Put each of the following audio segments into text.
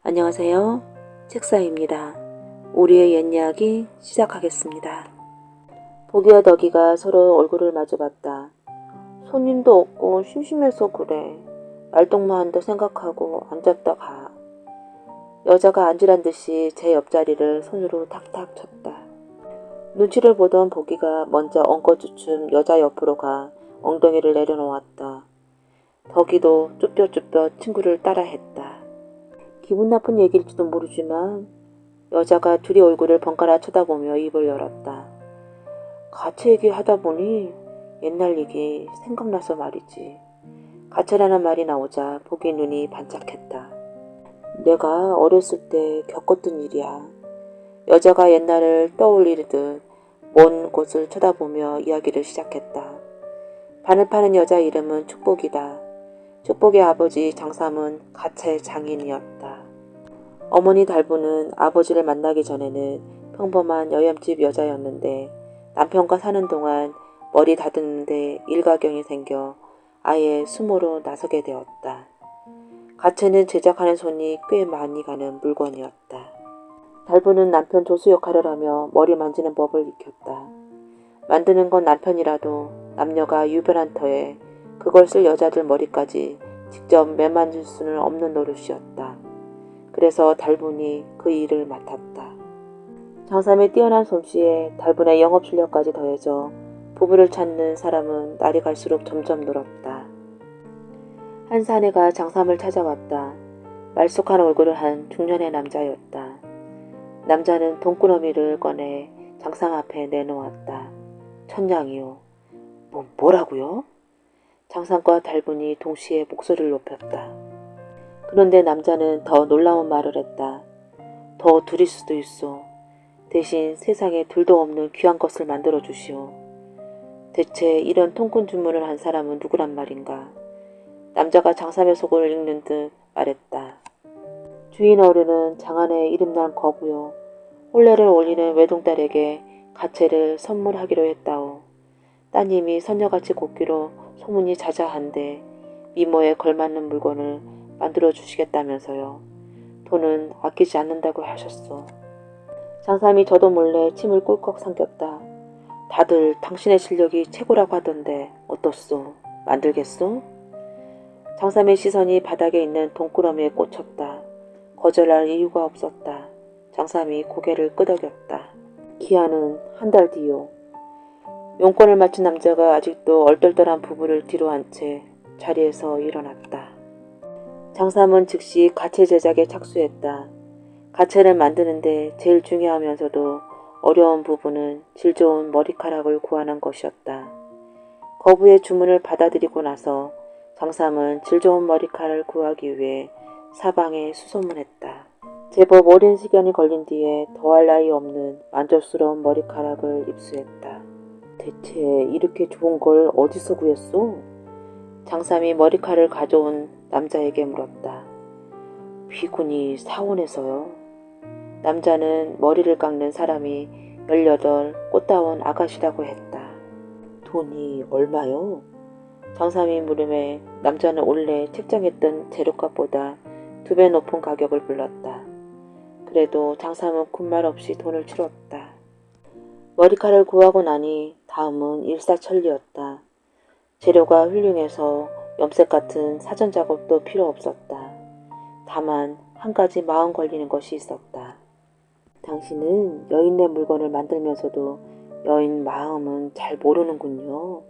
안녕하세요. 책사입니다. 우리의 옛 이야기 시작하겠습니다. 보기와 덕이가 서로 얼굴을 마주봤다. 손님도 없고 심심해서 그래. 말동무한 듯 생각하고 앉았다 가. 여자가 앉으란 듯이 제 옆자리를 손으로 탁탁 쳤다. 눈치를 보던 보기가 먼저 엉거주춤 여자 옆으로 가 엉덩이를 내려놓았다. 덕이도 쭈뼛쭈뼛 친구를 따라했다. 기분 나쁜 얘기일지도 모르지만 여자가 둘이 얼굴을 번갈아 쳐다보며 입을 열었다. 가채 얘기하다 보니 옛날 얘기 생각나서 말이지. 가채라는 말이 나오자 보기 눈이 반짝했다. 내가 어렸을 때 겪었던 일이야. 여자가 옛날을 떠올리듯 먼 곳을 쳐다보며 이야기를 시작했다. 반을 파는 여자 이름은 축복이다. 축복의 아버지 장삼은 가채 장인이었다. 어머니 달부는 아버지를 만나기 전에는 평범한 여염집 여자였는데 남편과 사는 동안 머리 다듬는데 일가견이 생겨 아예 수모로 나서게 되었다. 가채는 제작하는 손이 꽤 많이 가는 물건이었다. 달부는 남편 조수 역할을 하며 머리 만지는 법을 익혔다. 만드는 건 남편이라도 남녀가 유별한 터에 그걸 쓸 여자들 머리까지 직접 매만질 수는 없는 노릇이었다. 그래서 달분이 그 일을 맡았다. 장삼의 뛰어난 솜씨에 달분의 영업 실력까지 더해져 부부를 찾는 사람은 날이 갈수록 점점 늘었다. 한 사내가 장삼을 찾아왔다. 말쑥한 얼굴을 한 중년의 남자였다. 남자는 돈꾸러미를 꺼내 장삼 앞에 내놓았다. 천냥이요. 뭐라고요? 장삼과 달분이 동시에 목소리를 높였다. 그런데 남자는 더 놀라운 말을 했다. 더 드릴 수도 있어. 대신 세상에 둘도 없는 귀한 것을 만들어 주시오. 대체 이런 통큰 주문을 한 사람은 누구란 말인가. 남자가 장삼의 속을 읽는 듯 말했다. 주인 어른은 장안의 이름난 거부요. 혼례를 올리는 외동딸에게 가채를 선물하기로 했다오. 따님이 선녀같이 곱기로 소문이 자자한데 미모에 걸맞는 물건을 만들어 주시겠다면서요. 돈은 아끼지 않는다고 하셨어. 장삼이 저도 몰래 침을 꿀꺽 삼켰다. 다들 당신의 실력이 최고라고 하던데 어떻소? 만들겠소? 장삼의 시선이 바닥에 있는 돈꾸러미에 꽂혔다. 거절할 이유가 없었다. 장삼이 고개를 끄덕였다. 기한은 한 달 뒤요. 용건을 마친 남자가 아직도 얼떨떨한 부부를 뒤로 한 채 자리에서 일어났다. 장삼은 즉시 가채 제작에 착수했다. 가채를 만드는데 제일 중요하면서도 어려운 부분은 질 좋은 머리카락을 구하는 것이었다. 거부의 주문을 받아들이고 나서 장삼은 질 좋은 머리카락을 구하기 위해 사방에 수소문했다. 제법 오랜 시간이 걸린 뒤에 더할 나위 없는 만족스러운 머리카락을 입수했다. 대체 이렇게 좋은 걸 어디서 구했소? 장삼이 머리카락을 가져온 남자에게 물었다. 비군이 사원에서요. 남자는 머리를 깎는 사람이 18 꽃다운 아가씨라고 했다. 돈이 얼마요? 장삼이 물음에 남자는 원래 책정했던 재료값보다 2배 높은 가격을 불렀다. 그래도 장삼은 군말 없이 돈을 치렀다. 머리카락을 구하고 나니 다음은 일사천리였다. 재료가 훌륭해서 염색 같은 사전 작업도 필요 없었다. 다만 한 가지 마음 걸리는 것이 있었다. 당신은 여인네 물건을 만들면서도 여인 마음은 잘 모르는군요.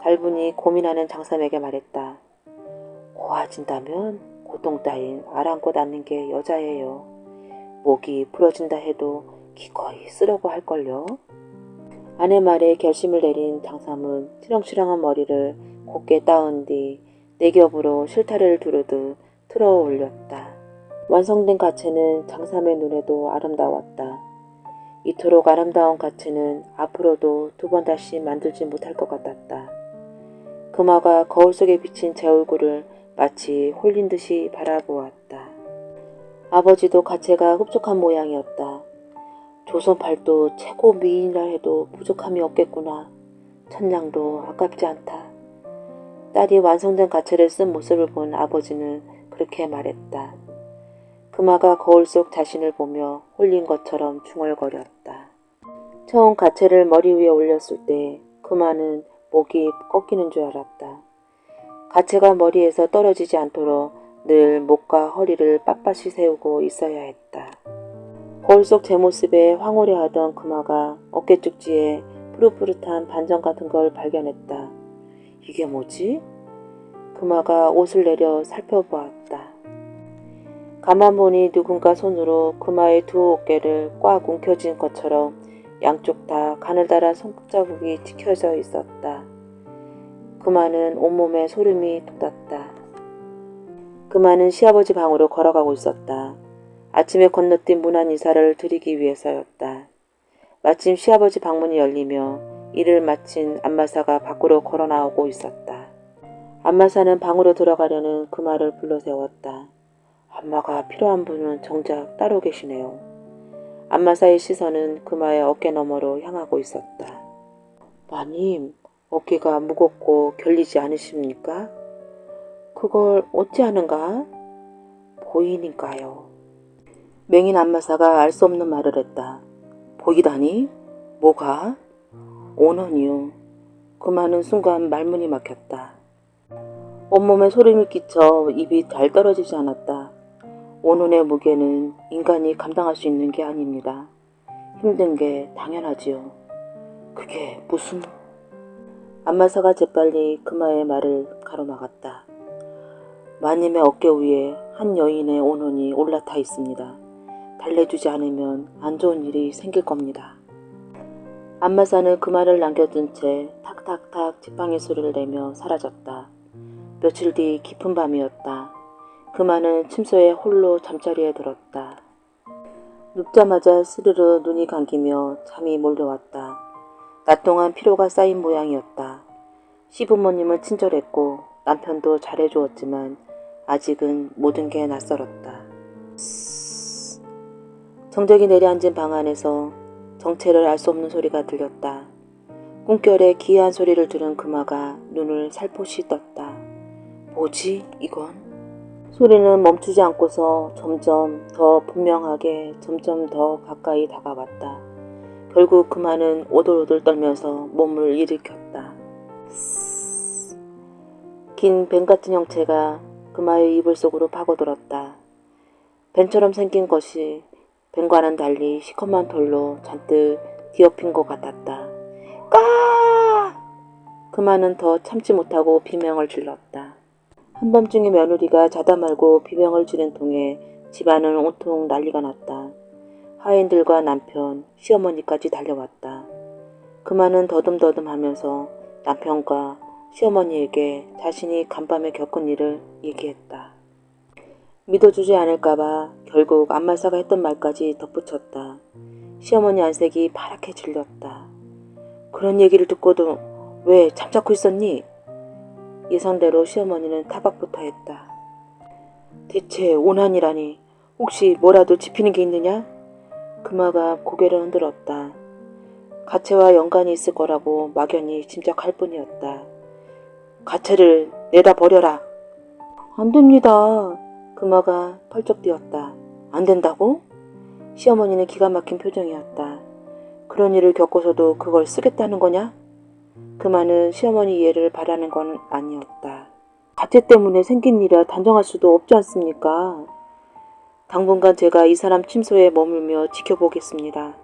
달분이 고민하는 장삼에게 말했다. 고와진다면 고통 따윈 아랑곳 않는 게 여자예요. 목이 부러진다 해도 기꺼이 쓰려고 할걸요. 아내 말에 결심을 내린 장삼은 치렁치렁한 머리를 곱게 따은 뒤 네 겹으로 실타래를 두르듯 틀어 올렸다. 완성된 가채는 장삼의 눈에도 아름다웠다. 이토록 아름다운 가채는 앞으로도 2번 다시 만들지 못할 것 같았다. 금화가 거울 속에 비친 제 얼굴을 마치 홀린 듯이 바라보았다. 아버지도 가채가 흡족한 모양이었다. 조선 팔도 최고 미인이라 해도 부족함이 없겠구나. 천냥도 아깝지 않다. 딸이 완성된 가채를 쓴 모습을 본 아버지는 그렇게 말했다. 금아가 거울 속 자신을 보며 홀린 것처럼 중얼거렸다. 처음 가채를 머리 위에 올렸을 때 금아는 목이 꺾이는 줄 알았다. 가채가 머리에서 떨어지지 않도록 늘 목과 허리를 빳빳이 세우고 있어야 했다. 거울 속 제 모습에 황홀해하던 금아가 어깨 쪽지에 푸릇푸릇한 반점 같은 걸 발견했다. 이게 뭐지? 금아가 옷을 내려 살펴보았다. 가만 보니 누군가 손으로 금아의 두 어깨를 꽉 움켜쥔 것처럼 양쪽 다 가느다란 손자국이 찍혀져 있었다. 금아는 온몸에 소름이 돋았다. 금아는 시아버지 방으로 걸어가고 있었다. 아침에 건너뛴 문안 인사를 드리기 위해서였다. 마침 시아버지 방문이 열리며 일을 마친 안마사가 밖으로 걸어 나오고 있었다. 안마사는 방으로 들어가려는 금아를 불러 세웠다. 안마가 필요한 분은 정작 따로 계시네요. 안마사의 시선은 금아의 어깨 너머로 향하고 있었다. 마님, 어깨가 무겁고 결리지 않으십니까? 그걸 어찌하는가? 보이니까요. 맹인 안마사가 알 수 없는 말을 했다. 보이다니? 뭐가? 오는이요. 금아는 순간 말문이 막혔다. 온몸에 소름이 끼쳐 입이 잘 떨어지지 않았다. 오눈의 무게는 인간이 감당할 수 있는 게 아닙니다. 힘든 게 당연하지요. 그게 무슨... 안마사가 재빨리 금아의 말을 가로막았다. 마님의 어깨 위에 한 여인의 오눈이 올라타 있습니다. 달래주지 않으면 안 좋은 일이 생길 겁니다. 안마사는 금아를 남겨둔 채 탁탁탁 지팡이 소리를 내며 사라졌다. 며칠 뒤 깊은 밤이었다. 금아는 침소에 홀로 잠자리에 들었다. 눕자마자 스르르 눈이 감기며 잠이 몰려왔다. 낮 동안 피로가 쌓인 모양이었다. 시부모님은 친절했고 남편도 잘해주었지만 아직은 모든 게 낯설었다. 정적이 내려앉은 방 안에서 정체를 알 수 없는 소리가 들렸다. 꿈결에 기이한 소리를 들은 금아가 눈을 살포시 떴다. 뭐지 이건? 소리는 멈추지 않고서 점점 더 분명하게 점점 더 가까이 다가왔다. 결국 금아는 오돌오돌 떨면서 몸을 일으켰다. 긴 뱀 같은 형체가 금아의 이불 속으로 파고들었다. 뱀처럼 생긴 것이 뱀과는 달리 시커먼 털로 잔뜩 뒤엎인 것 같았다. 까! 금아는 더 참지 못하고 비명을 질렀다. 한밤중에 며느리가 자다 말고 비명을 지른 통에 집안은 온통 난리가 났다. 하인들과 남편, 시어머니까지 달려왔다. 금아는 더듬더듬하면서 남편과 시어머니에게 자신이 간밤에 겪은 일을 얘기했다. 믿어주지 않을까봐 결국 안마사가 했던 말까지 덧붙였다. 시어머니 안색이 파랗게 질렸다. 그런 얘기를 듣고도 왜 잠자코 있었니? 예상대로 시어머니는 타박부터 했다. 대체 오난이라니 혹시 뭐라도 짚히는 게 있느냐? 금아가 고개를 흔들었다. 가채와 연관이 있을 거라고 막연히 짐작할 뿐이었다. 가채를 내다 버려라. 안 됩니다. 금아가 펄쩍 뛰었다. 안 된다고? 시어머니는 기가 막힌 표정이었다. 그런 일을 겪고서도 그걸 쓰겠다는 거냐? 금아는 시어머니 이해를 바라는 건 아니었다. 가채 때문에 생긴 일이라 단정할 수도 없지 않습니까? 당분간 제가 이 사람 침소에 머물며 지켜보겠습니다.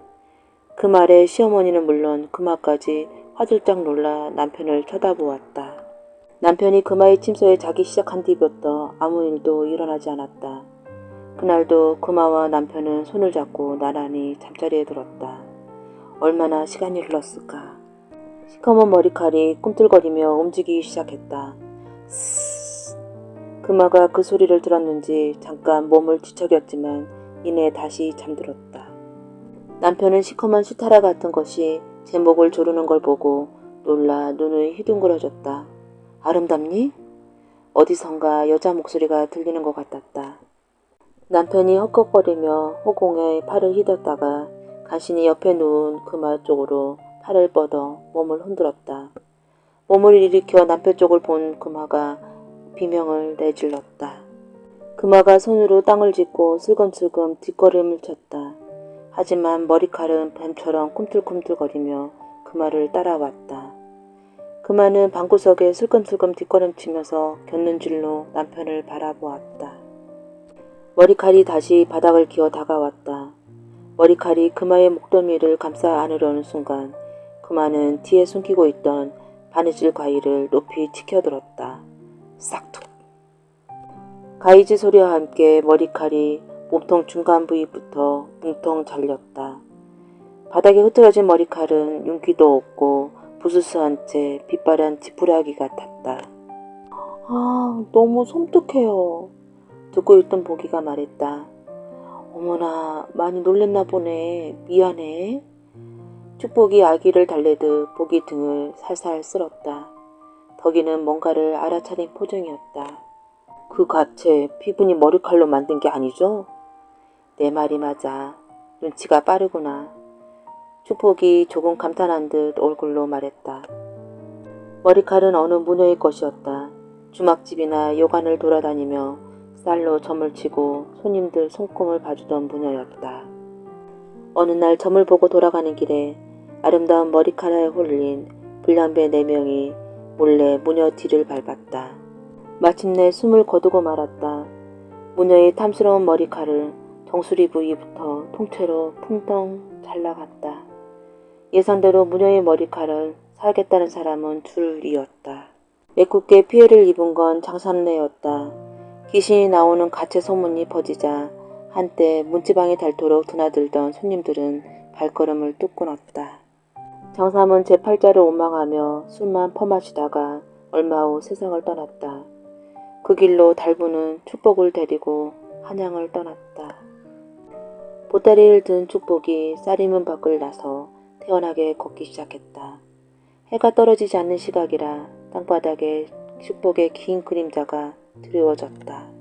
그 말에 시어머니는 물론 금아까지 화들짝 놀라 남편을 쳐다보았다. 남편이 금아의 침소에 자기 시작한 뒤부터 아무 일도 일어나지 않았다. 그날도 금아와 남편은 손을 잡고 나란히 잠자리에 들었다. 얼마나 시간이 흘렀을까. 시커먼 머리칼이 꿈틀거리며 움직이기 시작했다. 스스스. 금아가 그 소리를 들었는지 잠깐 몸을 뒤척였지만 이내 다시 잠들었다. 남편은 시커먼 시타라 같은 것이 제 목을 조르는 걸 보고 놀라 눈을 휘둥그러졌다. 아름답니? 어디선가 여자 목소리가 들리는 것 같았다. 남편이 헉헉거리며 허공에 팔을 휘뒀다가 간신히 옆에 누운 금아 쪽으로 팔을 뻗어 몸을 흔들었다. 몸을 일으켜 남편 쪽을 본 금아가 비명을 내질렀다. 금화가 손으로 땅을 짚고 슬금슬금 뒷걸음을 쳤다. 하지만 머리칼은 뱀처럼 꿈틀꿈틀거리며 금화를 따라왔다. 금화는 방구석에 슬금슬금 뒷걸음치면서 곁눈질로 남편을 바라보았다. 머리칼이 다시 바닥을 기어 다가왔다. 머리칼이 금화의 목덜미를 감싸 안으려는 순간 금화는 뒤에 숨기고 있던 바느질 가위를 높이 치켜들었다. 싹둑! 가위질 소리와 함께 머리칼이 몸통 중간 부위부터 뭉텅 잘렸다. 바닥에 흐트러진 머리칼은 윤기도 없고 부스스한 채 빛바랜 지푸라기 같았다. 아, 너무 섬뜩해요. 듣고 있던 보기가 말했다. 어머나, 많이 놀랬나 보네. 미안해. 축복이 아기를 달래듯 보기 등을 살살 쓸었다. 덕이는 뭔가를 알아차린 표정이었다. 그 가채 피분이 머리칼로 만든 게 아니죠? 내 말이 맞아. 눈치가 빠르구나. 축복이 조금 감탄한 듯 얼굴로 말했다. 머리칼은 어느 무녀의 것이었다. 주막집이나 요관을 돌아다니며 쌀로 점을 치고 손님들 손금을 봐주던 무녀였다. 어느 날 점을 보고 돌아가는 길에 아름다운 머리카락에 홀린 불량배 4명이 몰래 무녀 뒤를 밟았다. 마침내 숨을 거두고 말았다. 무녀의 탐스러운 머리칼을 정수리 부위부터 통째로 풍덩 잘라갔다. 예상대로 무녀의 머리칼을 사겠다는 사람은 줄이었다. 애꿎게 피해를 입은 건 장삼내였다. 귀신이 나오는 가채 소문이 퍼지자 한때 문지방에 닳도록 드나들던 손님들은 발걸음을 뚝 끊었다. 장삼은 제 팔자를 원망하며 술만 퍼마시다가 얼마 후 세상을 떠났다. 그 길로 달부는 축복을 데리고 한양을 떠났다. 보따리를 든 축복이 쌀이문 밖을 나서 태연하게 걷기 시작했다. 해가 떨어지지 않는 시각이라 땅바닥에 축복의 긴 그림자가 드리워졌다.